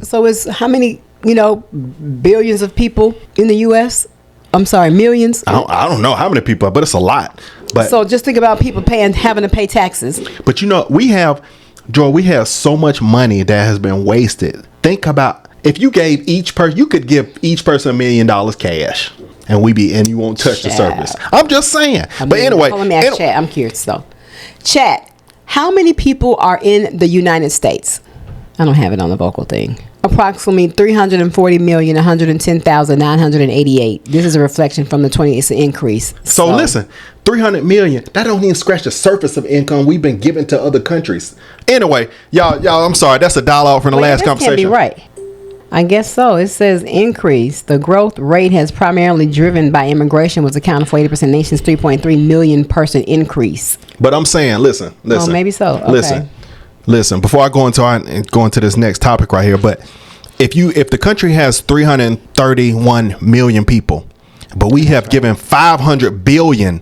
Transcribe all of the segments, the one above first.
So it's how many, billions of people in the U.S.? I'm sorry, millions? I don't know how many people, but it's a lot. But so just think about people having to pay taxes. But we have so much money that has been wasted. Think about if you gave each person, you could give each person $1 million cash, and you won't touch the service. I'm just saying. But anyway, let me ask Chat. I'm curious though. Chat, how many people are in the United States? I don't have it on the vocal thing. Approximately 340,110,988. This is a reflection from the 20. It's an increase. So listen, 300 million. That don't even scratch the surface of income we've been giving to other countries. Anyway, y'all. I'm sorry. That's a dialogue from the last conversation. Can't be right. I guess so. It says increase. The growth rate has primarily driven by immigration, was accounted for 80% nation's 3.3 million person increase. But I'm saying, listen. Oh, maybe so. Okay. Listen, before I go into this next topic right here, but if the country has 331 million people, but we have given 500 billion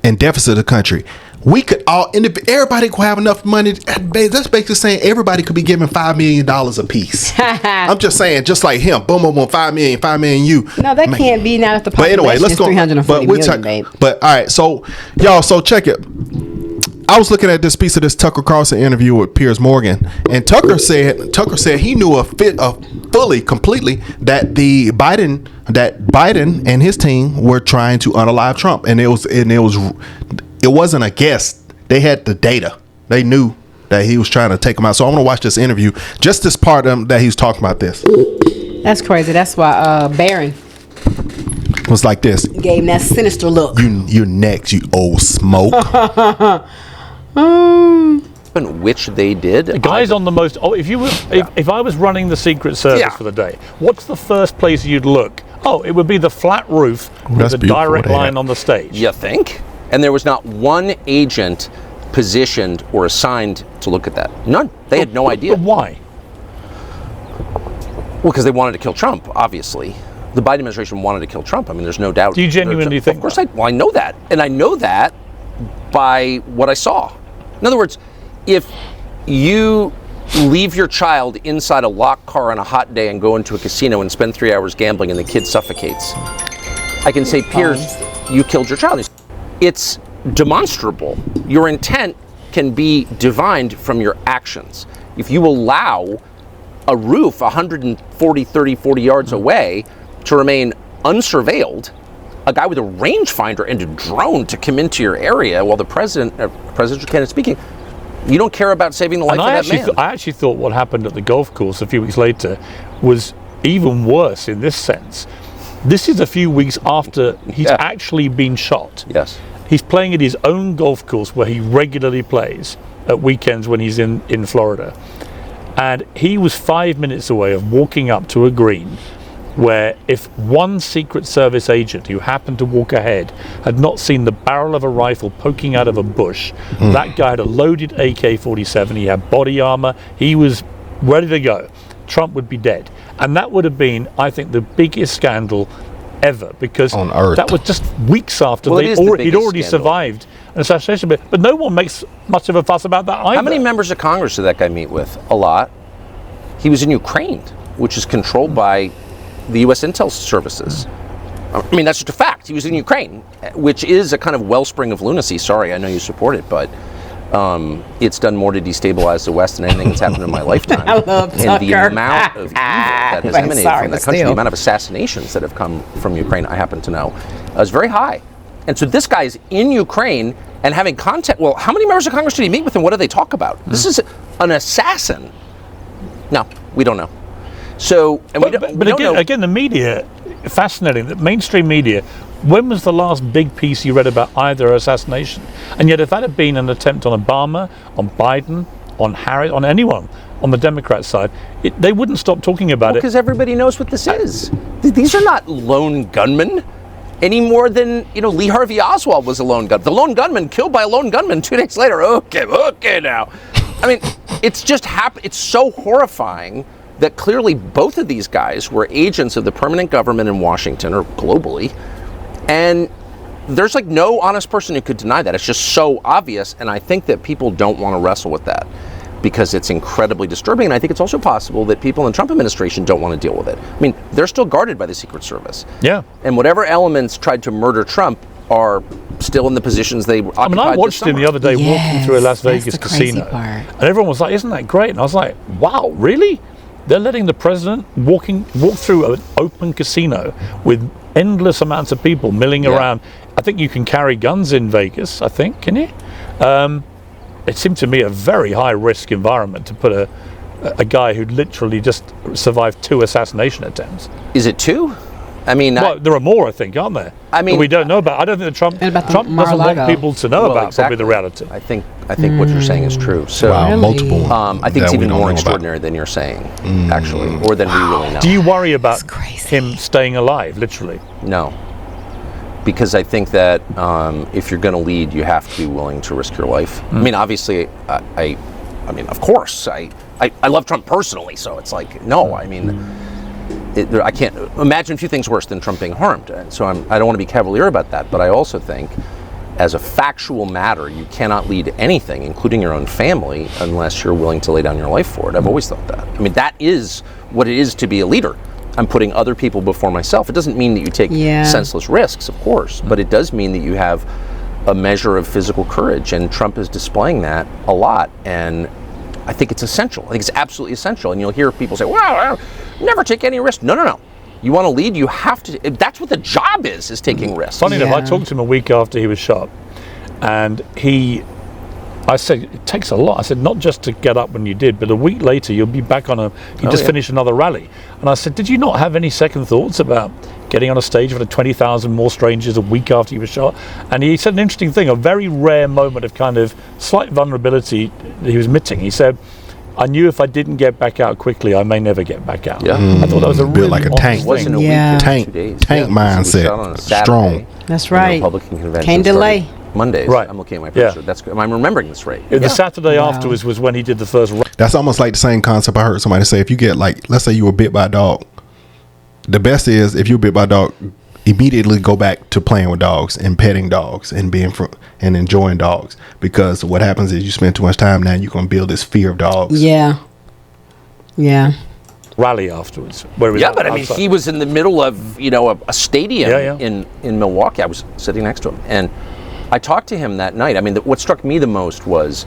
in deficit to the country, we could everybody could have enough money. That's basically saying everybody could be given $5 million a piece. I'm just saying, just like him, boom, boom, boom, 5 million, you. No, that can't be now if the population is 340 million, babe. But all right, so y'all, so check it. I was looking at this piece of this Tucker Carlson interview with Piers Morgan, and Tucker said he knew completely that Biden and his team were trying to unalive Trump, and it wasn't a guess. They had the data. They knew that he was trying to take him out. So I want to watch this interview, just this part that he was talking about this. That's crazy. That's why Barron was like this. Gave him that sinister look. You're next, you old smoke. Which they did. The guy's on the most. Oh, if I was running the Secret Service for the day, what's the first place you'd look? Oh, it would be the flat roof with a direct line on the stage. You think? And there was not one agent positioned or assigned to look at that. None. They had no idea. But why? Well, because they wanted to kill Trump, obviously. The Biden administration wanted to kill Trump. I mean, there's no doubt. Do you genuinely think? Of course, I know that. And I know that by what I saw. In other words, if you leave your child inside a locked car on a hot day and go into a casino and spend 3 hours gambling and the kid suffocates, I can say, Piers, you killed your child. It's demonstrable. Your intent can be divined from your actions. If you allow a roof 40 yards away to remain unsurveilled, a guy with a rangefinder and a drone to come into your area while the presidential candidate is speaking, you don't care about saving the life of that man. I actually thought what happened at the golf course a few weeks later was even worse in this sense. This is a few weeks after he's actually been shot. Yes. He's playing at his own golf course where he regularly plays at weekends when he's in Florida. And he was 5 minutes away of walking up to a green where if one Secret Service agent who happened to walk ahead had not seen the barrel of a rifle poking out of a bush, that guy had a loaded AK-47, he had body armor, he was ready to go. Trump would be dead. And that would have been, I think, the biggest scandal ever, because on Earth. That was just weeks after he'd already survived an assassination. But no one makes much of a fuss about that either. How many members of Congress did that guy meet with? A lot. He was in Ukraine, which is controlled by the U.S. intel services. I mean, that's just a fact. He was in Ukraine, which is a kind of wellspring of lunacy. Sorry, I know you support it, but it's done more to destabilize the West than anything that's happened in my lifetime. I love Tucker. And the amount of evil that has emanated from that country, the amount of assassinations that have come from Ukraine, I happen to know, is very high. And so this guy is in Ukraine and having contact. Well, how many members of Congress did he meet with, and what do they talk about? This is an assassin. No, we don't know. So, and again, the media, fascinating. The mainstream media. When was the last big piece you read about either assassination? And yet, if that had been an attempt on Obama, on Biden, on Harris, on anyone on the Democrat side, they wouldn't stop talking about it. Because everybody knows what this is. These are not lone gunmen any more than, Lee Harvey Oswald was a lone gunman. The lone gunman killed by a lone gunman 2 days later. Okay now. I mean, it's just it's so horrifying that clearly both of these guys were agents of the permanent government in Washington or globally. And there's like no honest person who could deny that. It's just so obvious. And I think that people don't want to wrestle with that. because it's incredibly disturbing. And I think it's also possible that people in the Trump administration don't want to deal with it. I mean, they're still guarded by the Secret Service. Yeah. And whatever elements tried to murder Trump are still in the positions they occupied. I mean, I watched him the other day walking through a Las that's Vegas the crazy casino. part. And everyone was like, isn't that great? And I was like, wow, really? They're letting the president walk through an open casino with endless amounts of people milling around. I think you can carry guns in Vegas, I think, can you? It seemed to me a very high risk environment to put a guy who literally just survived 2 assassination attempts. Is it 2? I mean, Well, there are more, I think, aren't there? I mean, that we don't know about. I don't think that Trump And about the doesn't want Mar-a-Lago. people to know well, about exactly. probably the reality. I think what you're saying is true. So Wow, Really? multiple. I think it's that we even don't more know about. extraordinary than you're saying, actually, or than we really know. Do you worry about That's crazy. him staying alive, literally? No. Because I think that if you're going to lead, you have to be willing to risk your life. I mean, obviously, I mean, of course, I love Trump personally, so it's like, no, I mean, I can't imagine a few things worse than Trump being harmed. And so I don't want to be cavalier about that, but I also think, as a factual matter, you cannot lead anything, including your own family, unless you're willing to lay down your life for it. I've always thought that. I mean, that is what it is to be a leader. I'm putting other people before myself. It doesn't mean that you take senseless risks, of course, but it does mean that you have a measure of physical courage, and Trump is displaying that a lot, and I think it's essential. I think it's absolutely essential, and you'll hear people say, well, I'll never take any risk. No. You want to lead, you have to. That's what the job is taking risks. Funny enough, I talked to him a week after he was shot, and I said, it takes a lot. I said, not just to get up when you did, but a week later you'll be back on you just finished another rally. And I said, did you not have any second thoughts about getting on a stage with 20,000 more strangers a week after you were shot? And he said an interesting thing, a very rare moment of kind of slight vulnerability that he was admitting. He said, I knew if I didn't get back out quickly, I may never get back out. Yeah. I thought that was a Built really like a honest tank. It wasn't a thing. week, Yeah. it was Tank- 2 days. tank mindset. It was shot on a Saturday. Strong. That's You know, right. Republican convention Can't delay. started Mondays. Right. I'm looking at my Yeah. picture. That's good. I'm remembering this right. The Saturday Wow. afterwards was when he did the first That's almost like the same concept I heard somebody say. If you get, like, let's say you were bit by a dog, the best is if you're bit by a dog, immediately go back to playing with dogs and petting dogs and and enjoying dogs, because what happens is you spend too much time now, you're going to build this fear of dogs. Yeah. rally afterwards. Where he was Yeah, but I mean, outside. he was in the middle of, a stadium Yeah. in Milwaukee. I was sitting next to him, and I talked to him that night. I mean, what struck me the most was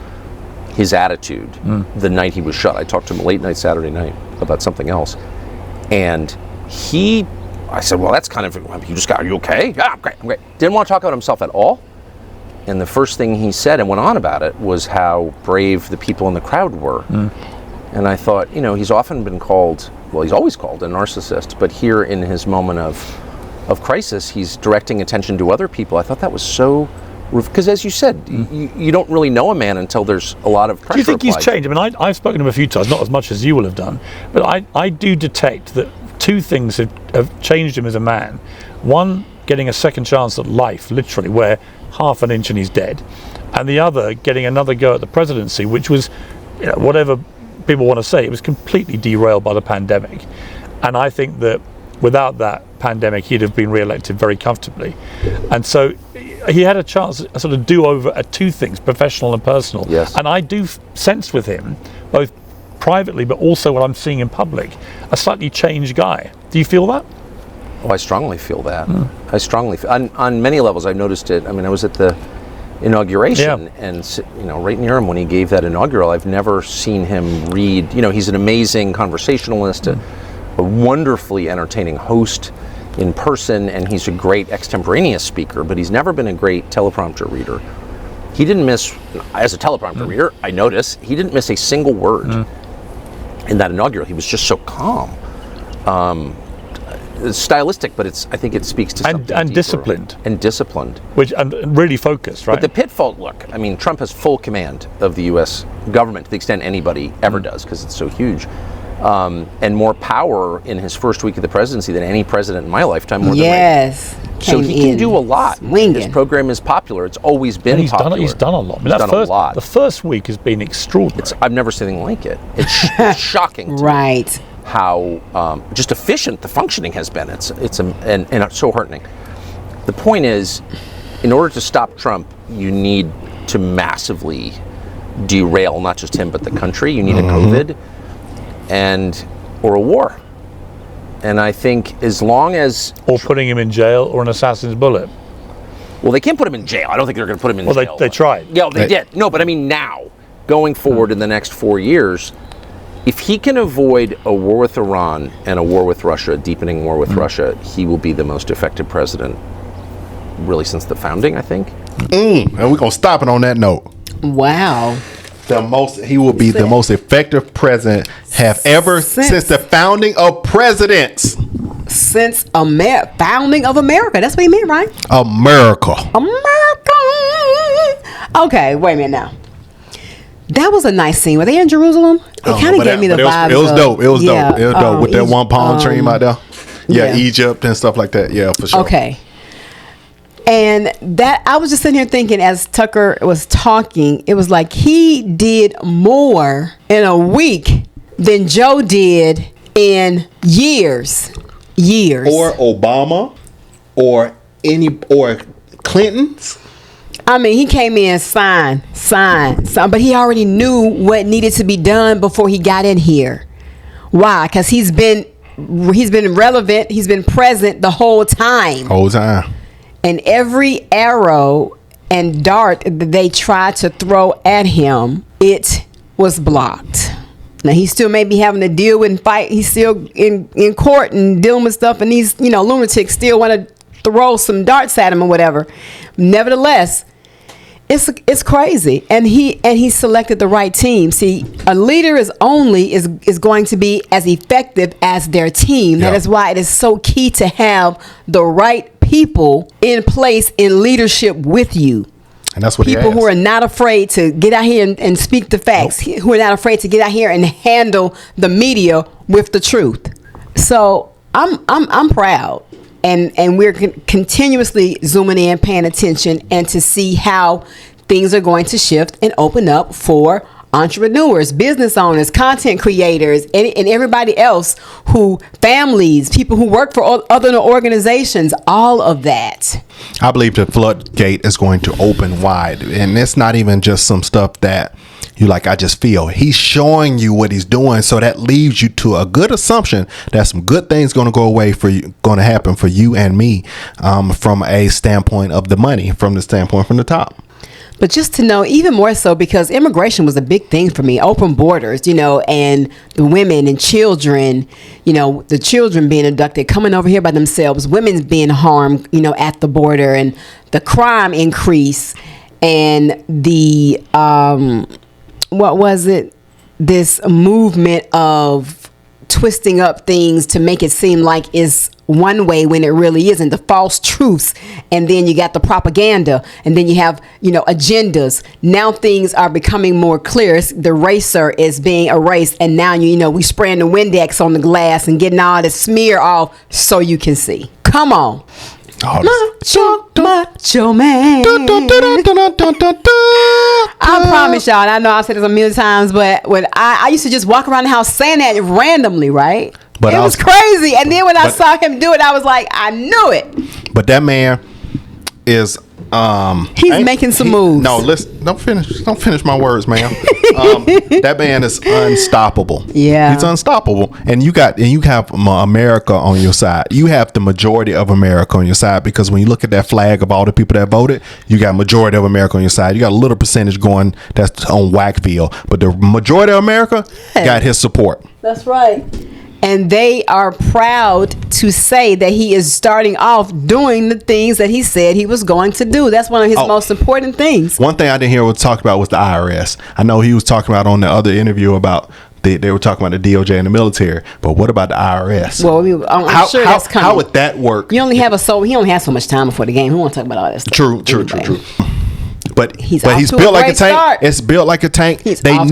his attitude the night he was shot. I talked to him late night Saturday night about something else, and I said, well, that's kind of, are you okay? Yeah, I'm great. Didn't want to talk about himself at all. And the first thing he said and went on about it was how brave the people in the crowd were. And I thought, he's often been called, well, he's always called a narcissist, but here in his moment of crisis, he's directing attention to other people. I thought that was so, because as you said, you don't really know a man until there's a lot of pressure. Do you think he's applied. changed? I mean, I've spoken to him a few times, not as much as you will have done, but I do detect that two things have changed him as a man. One, getting a second chance at life, literally, where half an inch and he's dead. And the other, getting another go at the presidency, which was, whatever people want to say, it was completely derailed by the pandemic. And I think that without that pandemic, he'd have been re-elected very comfortably. And so he had a chance, a sort of do-over at two things, professional and personal. Yes. And I do sense with him, both privately, but also what I'm seeing in public, a slightly changed guy. Do you feel that? Oh, I strongly feel that. I strongly feel, on many levels. I've noticed it. I mean, I was at the inauguration, and right near him when he gave that inaugural, I've never seen him read. He's an amazing conversationalist, a wonderfully entertaining host in person, and he's a great extemporaneous speaker. But he's never been a great teleprompter reader. He didn't miss, as a teleprompter reader, I noticed he didn't miss a single word in that inaugural. He was just so calm. It's stylistic, but I think it speaks to something and deeper. disciplined. And disciplined. And really focused, right? But the pitfall, look, I mean, Trump has full command of the U.S. government to the extent anybody ever does, because it's so huge. And more power in his first week of the presidency than any president in my lifetime. More than Yes. so he can do a lot. Swinging. His program is popular. It's always been he's popular. He's done a lot. I mean, He's done a lot. The first week has been extraordinary. I've never seen anything like it. It's shocking to me Right. how just efficient the functioning has been. It's so heartening. The point is, in order to stop Trump, you need to massively derail not just him but the country. You need a COVID or a war. And I think as long as... Or putting him in jail or an assassin's bullet. Well, they can't put him in jail. I don't think they're going to put him in jail. Well, they tried. Yeah, they did. No, but I mean now, going forward in the next 4 years, if he can avoid a war with Iran and a war with Russia, a deepening war with Russia, he will be the most effective president really since the founding, I think. And we're going to stop it on that note. Wow. He will be the most effective president have ever since the founding of presidents. Since founding of America. That's what he meant, right? America. Okay, wait a minute now. That was a nice scene. Were they in Jerusalem? It kind of gave me the vibes. It was dope. It was dope. It was dope with that one palm tree out there. Yeah, Egypt and stuff like that. Yeah, for sure. Okay. And that, I was just sitting here thinking as Tucker was talking, it was like he did more in a week than Joe did in years. Or Obama or Clinton's. I mean, he came in, signed, but he already knew what needed to be done before he got in here. Why? Because he's been relevant. He's been present the whole time. And every arrow and dart that they tried to throw at him, it was blocked. Now, he still may be having to deal with and fight. He's still in court and dealing with stuff. And these, lunatics still want to throw some darts at him or whatever. Nevertheless, it's crazy. And he selected the right team. See, a leader is going to be as effective as their team. That is why it is so key to have the right people in place in leadership with you. And that's what people who are not afraid to get out here and speak the facts, who are not afraid to get out here and handle the media with the truth. So I'm proud, and we're continuously zooming in, paying attention, and to see how things are going to shift and open up for entrepreneurs, business owners, content creators, and everybody else families, people who work for other organizations, all of that. I believe the floodgate is going to open wide. And it's not even just some stuff that you like, I just feel. He's showing you what he's doing. So that leaves you to a good assumption that some good things going to happen for you and me from a standpoint of the money, from the standpoint from the top. But just to know, even more so, because immigration was a big thing for me, open borders, and the women and children, the children being abducted, coming over here by themselves, women being harmed, at the border, and the crime increase, and the, this movement of twisting up things to make it seem like it's one way when it really isn't, the false truths. And then you got the propaganda, and then you have, agendas. Now things are becoming more clear. The eraser is being erased. And now, we spraying the Windex on the glass and getting all the smear off so you can see. Come on. Macho man. I promise y'all, and I know I've said this a million times, but when I used to just walk around the house saying that randomly, right? But it was crazy. And then when I saw him do it, I was like, I knew it. But that man is he's making some moves. No, listen, don't finish my words, man. That man is unstoppable. Yeah, he's unstoppable. And you have America on your side. You have the majority of America on your side, because when you look at that flag of all the people that voted, you got majority of America on your side. You got a little percentage going that's on Wackville, but the majority of America got his support. That's right. And they are proud to say that he is starting off doing the things that he said he was going to do. That's one of his most important things. One thing I didn't hear was talked about was the IRS. I know he was talking about on the other interview about they were talking about the DOJ and the military, but what about the IRS? Well, I'm sure that's coming. How would that work? He only has so much time before the game. Who wants to talk about all that stuff? True. But he's built like a tank. Start. It's built like a tank. They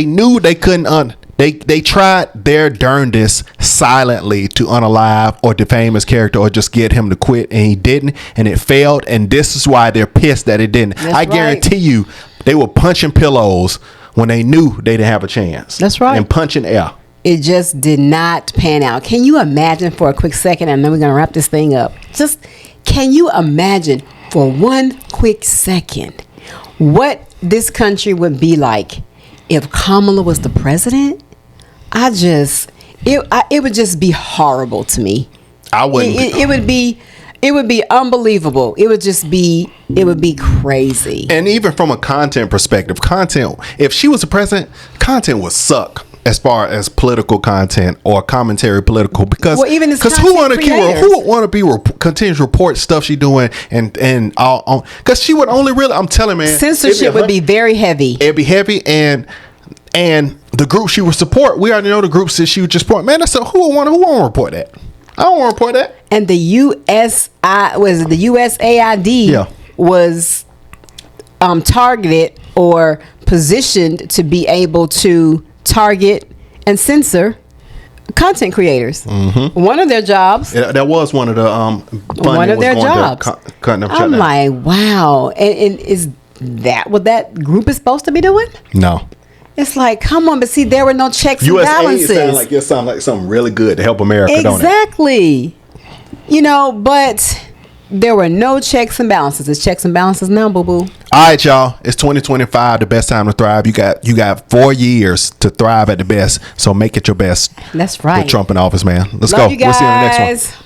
knew they couldn't. They tried their darndest silently to unalive or defame his character or just get him to quit, and he didn't, and it failed. And this is why they're pissed that it didn't. I guarantee you, they were punching pillows when they knew they didn't have a chance. That's right. And punching air. It just did not pan out. Can you imagine for a quick second, and then we're going to wrap this thing up. Just can you imagine for one quick second what this country would be like if Kamala was the president, it would just be horrible to me. I wouldn't. It would be unbelievable. It would be crazy. And even from a content perspective, if she was the president, content would suck as far as political content or commentary political, because even as who want to be continue to report stuff she doing and all, because she would only really, I'm telling man, censorship would be very heavy. It'd be heavy, and the group she would support, we already know the groups that she would just support. Man, that's who want to report that? I don't want to report that. And the USAID was targeted or positioned to be able to target and censor content creators. Mm-hmm. One of their jobs. That was one of the one of their jobs. I'm like, wow. And is that what that group is supposed to be doing? No. It's like, come on, but see, there were no checks and balances. It sounds like something really good to help America, exactly. But there were no checks and balances. There's checks and balances now, boo-boo. All right, y'all. It's 2025, the best time to thrive. You got 4 years to thrive at the best, so make it your best. That's right. With Trump in office, man. Let's Love go. you guys. We'll see you on the next one.